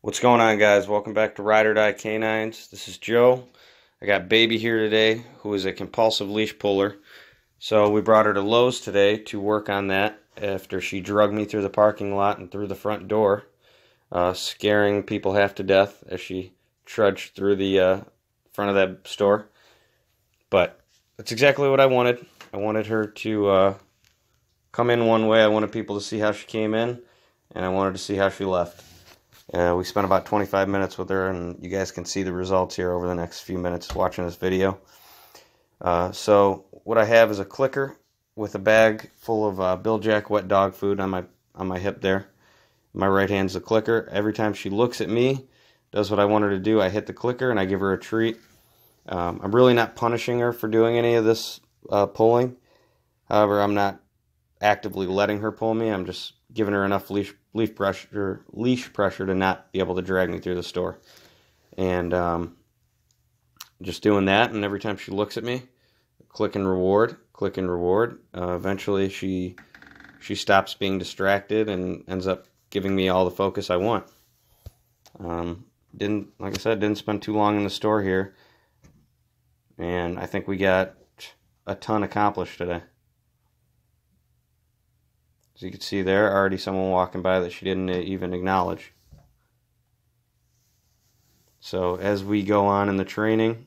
What's going on, guys? Welcome back to Ride or Die Canines. This is Joe. I got Baby here today, who is a compulsive leash puller. So we brought her to Lowe's today to work on that after she drugged me through the parking lot and through the front door, scaring people half to death as she trudged through the front of that store. But that's exactly what I wanted. I wanted her to come in one way. I wanted people to see how she came in, and I wanted to see how she left. We spent about 25 minutes with her, and you guys can see the results here over the next few minutes watching this video. So what I have is a clicker with a bag full of Bill Jack wet dog food on my hip there. My right hand's the clicker. Every time she looks at me, does what I want her to do, I hit the clicker and I give her a treat. I'm really not punishing her for doing any of this pulling. However, I'm not actively letting her pull me. I'm just giving her enough leash pressure to not be able to drag me through the store. And just doing that, and every time she looks at me, click and reward, click and reward. Eventually she stops being distracted and ends up giving me all the focus I want. Like I said, didn't spend too long in the store here, and I think we got a ton accomplished today. As you can see there, already someone walking by that she didn't even acknowledge. So as we go on in the training,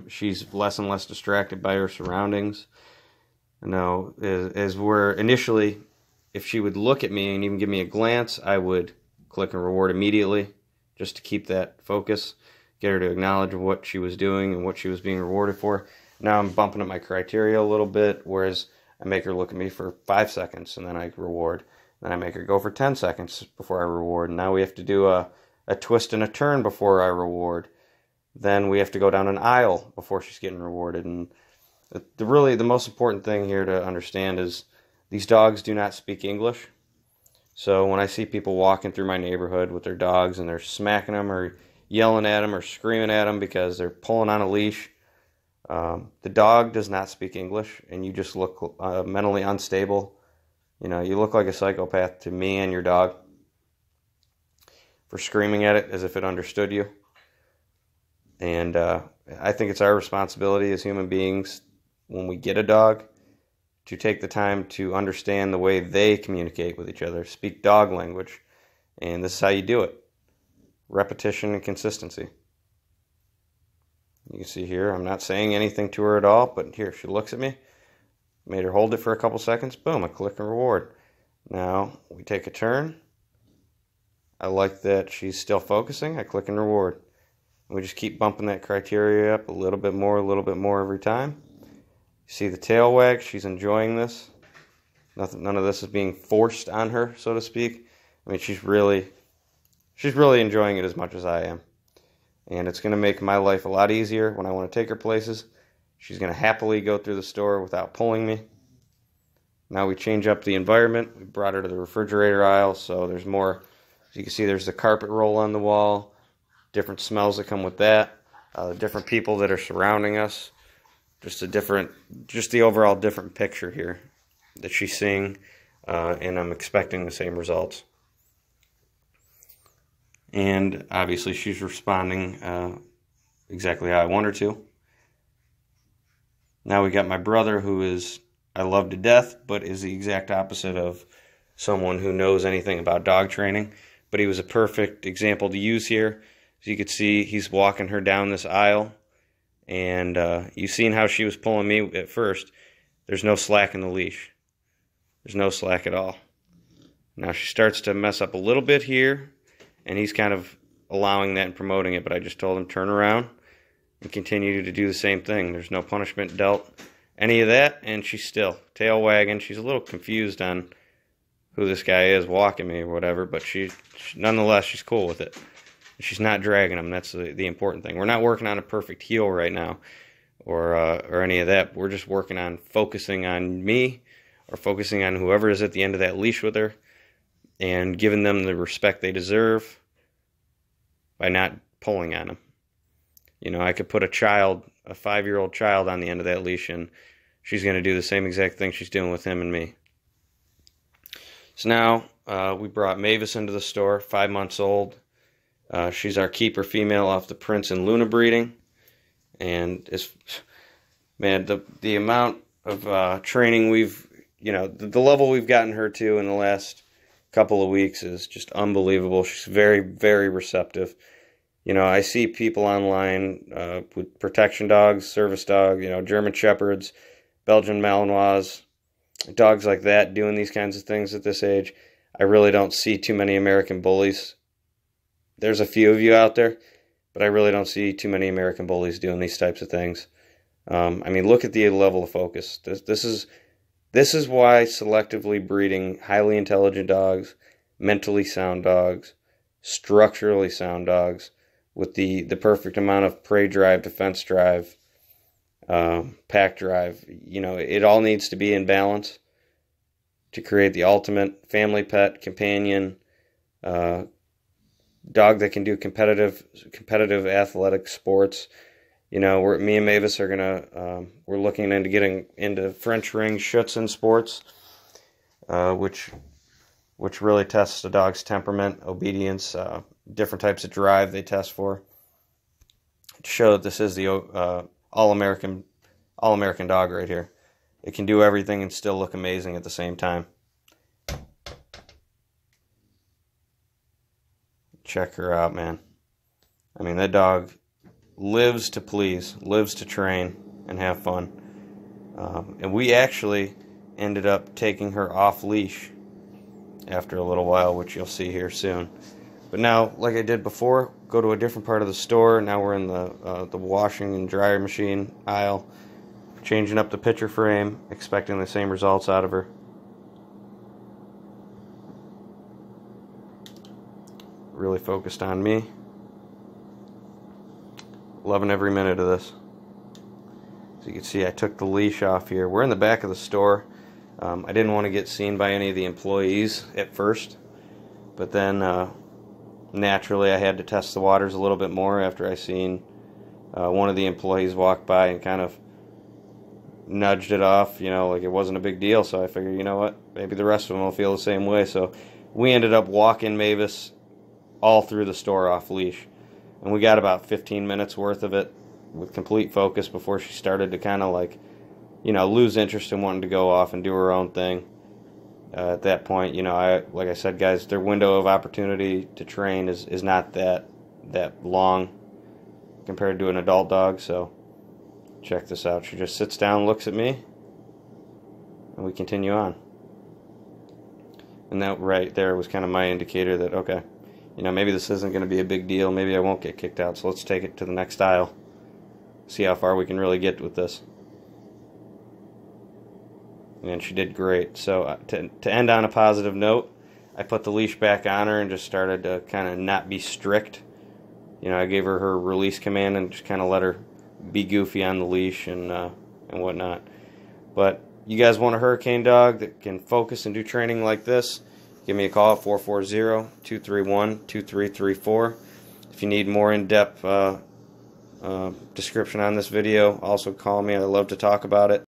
she's less and less distracted by her surroundings. As we're initially, if she would look at me and even give me a glance, I would click and reward immediately just to keep that focus, get her to acknowledge what she was doing and what she was being rewarded for. Now I'm bumping up my criteria a little bit, whereas I make her look at me for 5 seconds and then I reward. Then I make her go for 10 seconds before I reward. And now we have to do a twist and a turn before I reward. Then we have to go down an aisle before she's getting rewarded. And the most important thing here to understand is these dogs do not speak English. So when I see people walking through my neighborhood with their dogs and they're smacking them or yelling at them or screaming at them because they're pulling on a leash, the dog does not speak English, and you just look mentally unstable. You look like a psychopath to me and your dog for screaming at it as if it understood you. And I think it's our responsibility as human beings, when we get a dog, to take the time to understand the way they communicate with each other, speak dog language, and this is how you do it. Repetition and consistency. You can see here, I'm not saying anything to her at all, but here, she looks at me, made her hold it for a couple seconds, boom, I click and reward. Now, we take a turn. I like that she's still focusing, I click and reward. And we just keep bumping that criteria up a little bit more every time. You see the tail wag, she's enjoying this. None of this is being forced on her, so to speak. I mean, she's really enjoying it as much as I am. And it's going to make my life a lot easier when I want to take her places. She's going to happily go through the store without pulling me. Now we change up the environment. We brought her to the refrigerator aisle, so there's more. As you can see, there's the carpet roll on the wall, different smells that come with that, different people that are surrounding us. Just the overall different picture here that she's seeing, and I'm expecting the same results. And obviously she's responding exactly how I want her to. Now we got my brother, who is, I love to death, but is the exact opposite of someone who knows anything about dog training. But he was a perfect example to use here. As you can see, he's walking her down this aisle. And you've seen how she was pulling me at first. There's no slack in the leash. There's no slack at all. Now she starts to mess up a little bit here. And he's kind of allowing that and promoting it, but I just told him turn around and continue to do the same thing. There's no punishment dealt, any of that, and she's still tail wagging. She's a little confused on who this guy is walking me or whatever, but nonetheless, she's cool with it. She's not dragging him. That's the important thing. We're not working on a perfect heel right now or any of that. We're just working on focusing on me or focusing on whoever is at the end of that leash with her, and giving them the respect they deserve by not pulling on them. I could put a 5-year-old child on the end of that leash, and she's going to do the same exact thing she's doing with him and me. So now we brought Mavis into the store, 5 months old. She's our keeper female off the Prince and Luna breeding. And man, the amount of training we've, the level we've gotten her to in the last couple of weeks is just unbelievable. She's very, very receptive. I see people online with protection dogs, service dog, German Shepherds, Belgian Malinois, dogs like that doing these kinds of things at this age. I really don't see too many American Bullies. There's a few of you out there, but I really don't see too many American Bullies doing these types of things. I mean, look at the level of focus. This is why selectively breeding highly intelligent dogs, mentally sound dogs, structurally sound dogs, with the perfect amount of prey drive, defense drive, pack drive, it all needs to be in balance to create the ultimate family pet, companion, dog that can do competitive athletic sports. Me and Mavis are we're looking into getting into French ring Schutzen sports, which really tests the dog's temperament, obedience, different types of drive they test for, to show that this is the all-American dog right here. It can do everything and still look amazing at the same time. Check her out, man. I mean, that dog lives to please, lives to train and have fun. And we actually ended up taking her off leash after a little while, which you'll see here soon. But now, like I did before, go to a different part of the store. Now we're in the washing and dryer machine aisle, changing up the picture frame, expecting the same results out of her. Really focused on me. Loving every minute of this. So you can see I took the leash off here. We're in the back of the store. I didn't want to get seen by any of the employees at first, but then naturally I had to test the waters a little bit more after I seen one of the employees walk by and kind of nudged it off, like it wasn't a big deal. So I figured, you know what, maybe the rest of them will feel the same way. So we ended up walking Mavis all through the store off leash, and we got about 15 minutes worth of it with complete focus before she started to kind of lose interest in wanting to go off and do her own thing. At that point, like I said, guys, their window of opportunity to train is not that long compared to an adult dog. So check this out. She just sits down, looks at me, and we continue on. And that right there was kind of my indicator that, okay, maybe this isn't going to be a big deal. Maybe I won't get kicked out. So let's take it to the next aisle. See how far we can really get with this. And she did great. So to end on a positive note, I put the leash back on her and just started to kind of not be strict. I gave her release command and just kind of let her be goofy on the leash and whatnot. But you guys want a hurricane dog that can focus and do training like this, give me a call at 440-231-2334. If you need more in-depth description on this video, also call me. I'd love to talk about it.